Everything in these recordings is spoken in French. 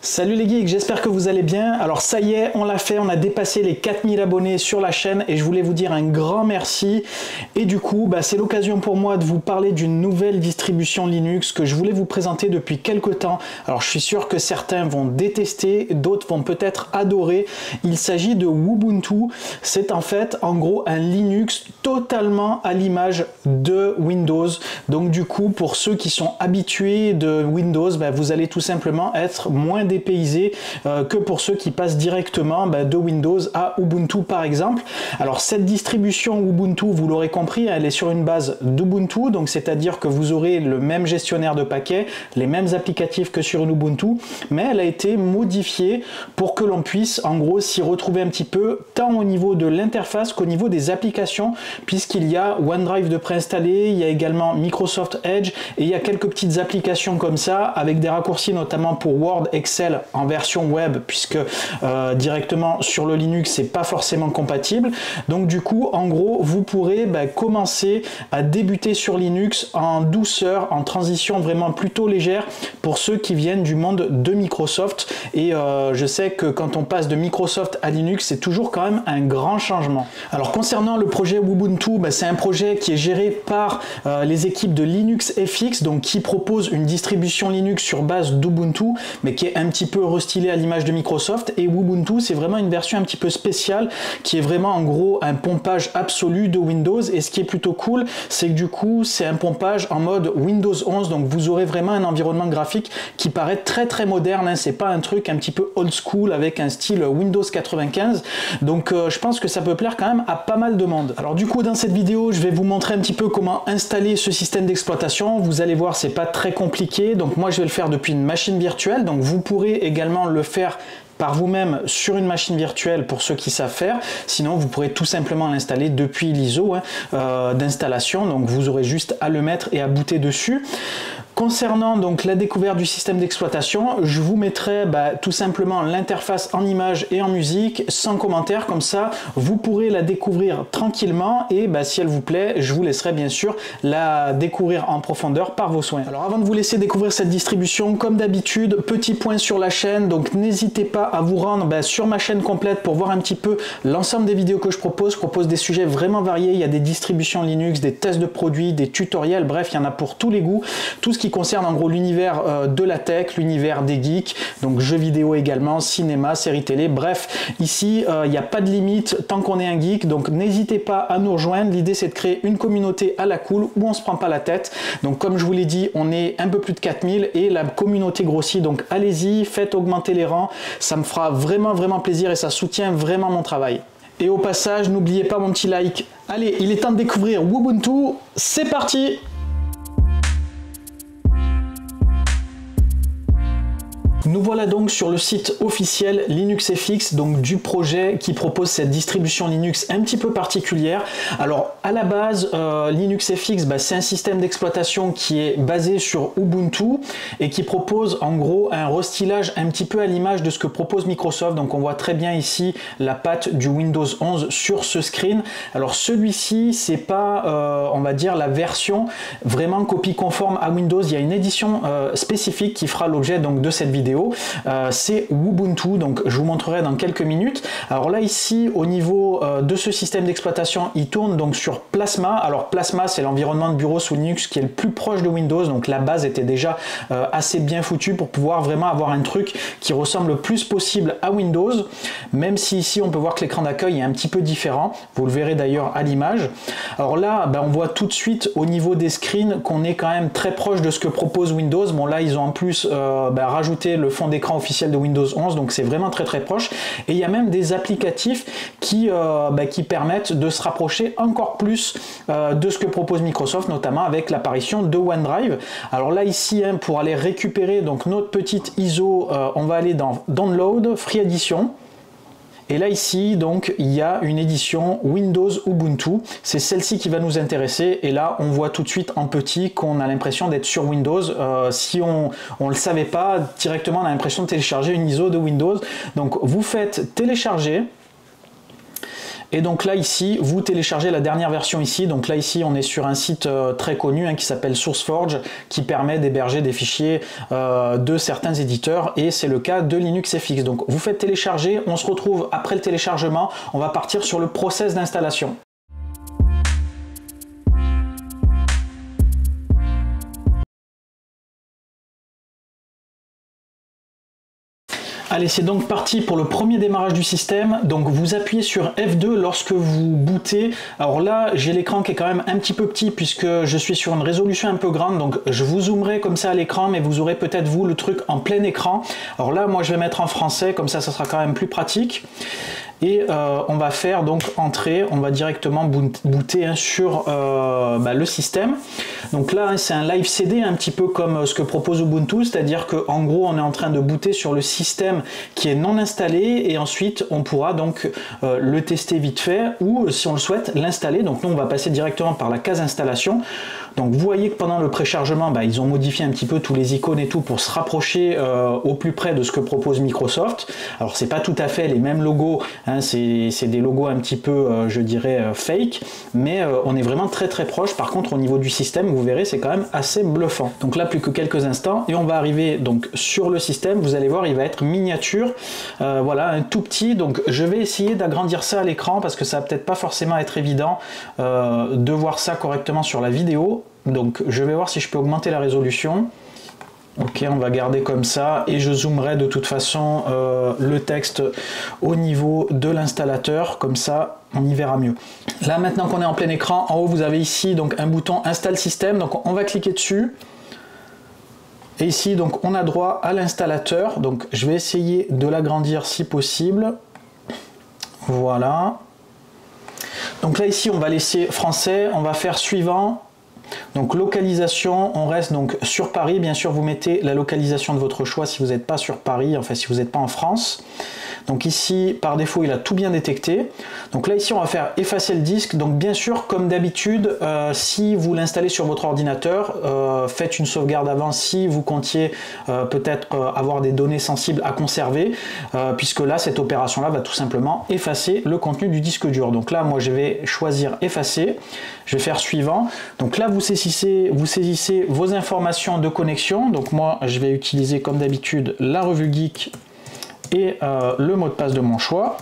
Salut les geeks, j'espère que vous allez bien. Alors ça y est, on l'a fait, on a dépassé les 4000 abonnés sur la chaîne et je voulais vous dire un grand merci. Et du coup, c'est l'occasion pour moi de vous parler d'une nouvelle distribution Linux que je voulais vous présenter depuis quelques temps. Alors je suis sûr que certains vont détester, d'autres vont peut-être adorer. Il s'agit de Ubuntu. C'est en fait, en gros, un Linux totalement à l'image de Windows. Donc du coup, pour ceux qui sont habitués de Windows, vous allez tout simplement être moins dépaysé que pour ceux qui passent directement de Windows à Ubuntu par exemple. Alors cette distribution Ubuntu, vous l'aurez compris, elle est sur une base d'Ubuntu, donc c'est-à-dire que vous aurez le même gestionnaire de paquets, les mêmes applicatifs que sur une Ubuntu, mais elle a été modifiée pour que l'on puisse en gros s'y retrouver un petit peu, tant au niveau de l'interface qu'au niveau des applications, puisqu'il y a OneDrive de préinstallé, il y a également Microsoft Edge et il y a quelques petites applications comme ça avec des raccourcis notamment pour Word, Excel en version web, puisque directement sur le Linux c'est pas forcément compatible. Donc du coup en gros vous pourrez commencer à débuter sur Linux en douceur, en transition vraiment plutôt légère pour ceux qui viennent du monde de Microsoft. Et je sais que quand on passe de Microsoft à Linux, c'est toujours quand même un grand changement. Alors concernant le projet Ubuntu, c'est un projet qui est géré par les équipes de LinuxFX, donc qui propose une distribution Linux sur base d'Ubuntu, mais qui est un petit peu restylé à l'image de Microsoft. Et Ubuntu, c'est vraiment une version un petit peu spéciale qui est vraiment en gros un pompage absolu de Windows. Et ce qui est plutôt cool, c'est que du coup c'est un pompage en mode Windows 11, donc vous aurez vraiment un environnement graphique qui paraît très moderne, hein. C'est pas un truc un petit peu old school avec un style Windows 95, donc je pense que ça peut plaire quand même à pas mal de monde. Alors du coup dans cette vidéo je vais vous montrer un petit peu comment installer ce système d'exploitation. Vous allez voir, c'est pas très compliqué, donc moi je vais le faire depuis une machine virtuelle, donc vous pourrez également le faire par vous-même sur une machine virtuelle pour ceux qui savent faire. Sinon vous pourrez tout simplement l'installer depuis l'ISO d'installation, donc vous aurez juste à le mettre et à booter dessus. Concernant donc la découverte du système d'exploitation, je vous mettrai tout simplement l'interface en images et en musique sans commentaire, comme ça vous pourrez la découvrir tranquillement et si elle vous plaît, je vous laisserai bien sûr la découvrir en profondeur par vos soins. Alors avant de vous laisser découvrir cette distribution, comme d'habitude, petit point sur la chaîne, donc n'hésitez pas à vous rendre sur ma chaîne complète pour voir un petit peu l'ensemble des vidéos que je propose des sujets vraiment variés. Il y a des distributions Linux, des tests de produits, des tutoriels, bref il y en a pour tous les goûts, tout ce qui concerne en gros l'univers de la tech, l'univers des geeks, donc jeux vidéo également, cinéma, séries télé, bref ici il n'y a pas de limite tant qu'on est un geek, donc n'hésitez pas à nous rejoindre. L'idée c'est de créer une communauté à la cool où on se prend pas la tête. Donc comme je vous l'ai dit, on est un peu plus de 4000 et la communauté grossit, donc allez-y, faites augmenter les rangs, ça me fera vraiment plaisir et ça soutient vraiment mon travail. Et au passage, n'oubliez pas mon petit like. Allez, il est temps de découvrir Ubuntu, c'est parti! Nous voilà donc sur le site officiel LinuxFX, donc du projet qui propose cette distribution Linux un petit peu particulière. Alors à la base, LinuxFX, c'est un système d'exploitation qui est basé sur Ubuntu et qui propose en gros un restylage un petit peu à l'image de ce que propose Microsoft. Donc on voit très bien ici la patte du Windows 11 sur ce screen. Alors celui-ci, c'est pas, on va dire, la version vraiment copie conforme à Windows. Il y a une édition spécifique qui fera l'objet donc de cette vidéo. C'est Ubuntu, donc je vous montrerai dans quelques minutes. Alors là ici au niveau de ce système d'exploitation, il tourne donc sur Plasma. Alors Plasma, c'est l'environnement de bureau sous Linux qui est le plus proche de Windows, donc la base était déjà assez bien foutue pour pouvoir vraiment avoir un truc qui ressemble le plus possible à Windows, même si ici on peut voir que l'écran d'accueil est un petit peu différent, vous le verrez d'ailleurs à l'image. Alors là on voit tout de suite au niveau des screens qu'on est quand même très proche de ce que propose Windows. Bon là ils ont en plus rajouté le fond d'écran officiel de Windows 11, donc c'est vraiment très proche, et il y a même des applicatifs qui permettent de se rapprocher encore plus de ce que propose Microsoft, notamment avec l'apparition de OneDrive. Alors là ici pour aller récupérer donc notre petite ISO, on va aller dans Download, Free Edition. Et là ici donc il y a une édition Windows Ubuntu, c'est celle-ci qui va nous intéresser, et là on voit tout de suite en petit qu'on a l'impression d'être sur Windows. Si on le savait pas, directement on a l'impression de télécharger une ISO de Windows. Donc vous faites télécharger, Et donc là ici, vous téléchargez la dernière version ici. Donc là ici, on est sur un site très connu qui s'appelle SourceForge, qui permet d'héberger des fichiers de certains éditeurs, et c'est le cas de LinuxFX. Donc vous faites télécharger, on se retrouve après le téléchargement, on va partir sur le process d'installation. Allez, c'est donc parti pour le premier démarrage du système. Donc vous appuyez sur F2 lorsque vous bootez. Alors là, j'ai l'écran qui est quand même un petit peu petit puisque je suis sur une résolution un peu grande. Donc je vous zoomerai comme ça à l'écran, mais vous aurez peut-être vous le truc en plein écran. Alors là, moi je vais mettre en français, comme ça sera quand même plus pratique. Et on va faire donc entrer, on va directement booter sur le système. Donc là, c'est un live CD, un petit peu comme ce que propose Ubuntu, c'est-à-dire qu'en gros, on est en train de booter sur le système qui est non installé, et ensuite on pourra donc le tester vite fait, ou si on le souhaite, l'installer. Donc nous, on va passer directement par la case installation. Donc vous voyez que pendant le préchargement, ils ont modifié un petit peu tous les icônes et tout pour se rapprocher au plus près de ce que propose Microsoft. Alors c'est pas tout à fait les mêmes logos, c'est des logos un petit peu, je dirais, fake, mais on est vraiment très très proche. Par contre, au niveau du système, vous verrez, c'est quand même assez bluffant. Donc là, plus que quelques instants, et on va arriver donc sur le système. Vous allez voir, il va être miniature, voilà, un tout petit. Donc je vais essayer d'agrandir ça à l'écran parce que ça va peut-être pas forcément être évident de voir ça correctement sur la vidéo. Donc je vais voir si je peux augmenter la résolution. Ok, on va garder comme ça, et je zoomerai de toute façon le texte au niveau de l'installateur, comme ça on y verra mieux. Là, maintenant qu'on est en plein écran, en haut vous avez ici donc un bouton installe système, donc on va cliquer dessus. Et ici donc on a droit à l'installateur, donc je vais essayer de l'agrandir si possible. Voilà. Donc là ici on va laisser français, on va faire suivant. Donc localisation, on reste donc sur Paris. Bien sûr, vous mettez la localisation de votre choix si vous n'êtes pas sur Paris, enfin si vous n'êtes pas en France. Donc ici, par défaut, il a tout bien détecté. Donc là, ici, on va faire effacer le disque. Donc bien sûr, comme d'habitude, si vous l'installez sur votre ordinateur, faites une sauvegarde avant si vous comptiez peut-être avoir des données sensibles à conserver, puisque là, cette opération-là va tout simplement effacer le contenu du disque dur. Donc là, moi, je vais choisir effacer. Je vais faire suivant. Donc là, vous saisissez vos informations de connexion. Donc moi, je vais utiliser comme d'habitude la revue Geek et le mot de passe de mon choix.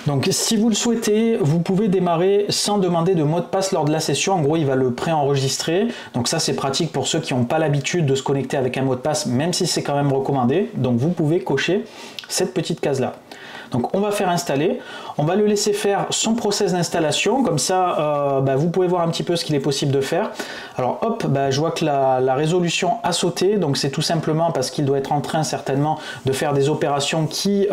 Donc si vous le souhaitez, vous pouvez démarrer sans demander de mot de passe lors de la session. En gros, il va le préenregistrer. Donc ça, c'est pratique pour ceux qui n'ont pas l'habitude de se connecter avec un mot de passe, même si c'est quand même recommandé. Donc vous pouvez cocher cette petite case-là. Donc on va faire installer, on va le laisser faire son process d'installation, comme ça vous pouvez voir un petit peu ce qu'il est possible de faire. Alors hop, je vois que la résolution a sauté, donc c'est tout simplement parce qu'il doit être en train certainement de faire des opérations qui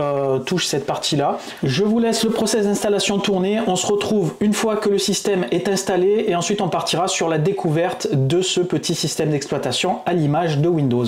touchent cette partie-là. Je vous laisse le process d'installation tourner, on se retrouve une fois que le système est installé, et ensuite on partira sur la découverte de ce petit système d'exploitation à l'image de Windows.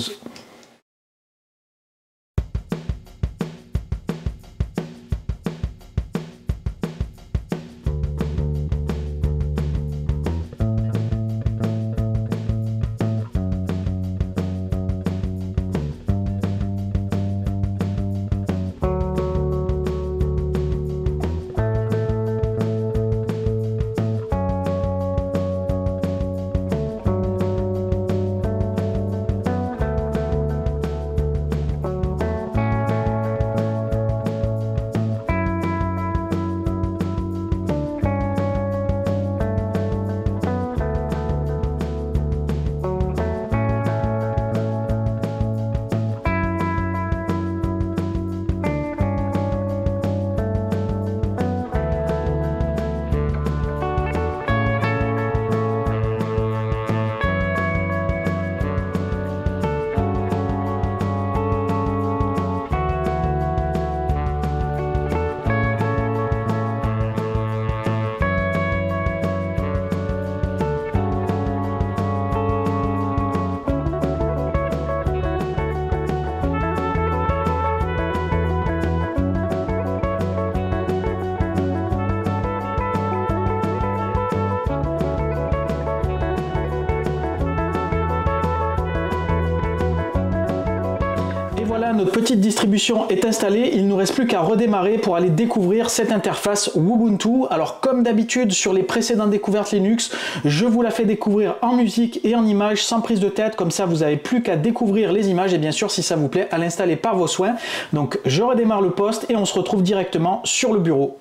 Voilà, notre petite distribution est installée, il ne nous reste plus qu'à redémarrer pour aller découvrir cette interface Ubuntu. Alors comme d'habitude sur les précédentes découvertes Linux, je vous la fais découvrir en musique et en images sans prise de tête, comme ça vous n'avez plus qu'à découvrir les images et bien sûr si ça vous plaît à l'installer par vos soins. Donc je redémarre le poste et on se retrouve directement sur le bureau.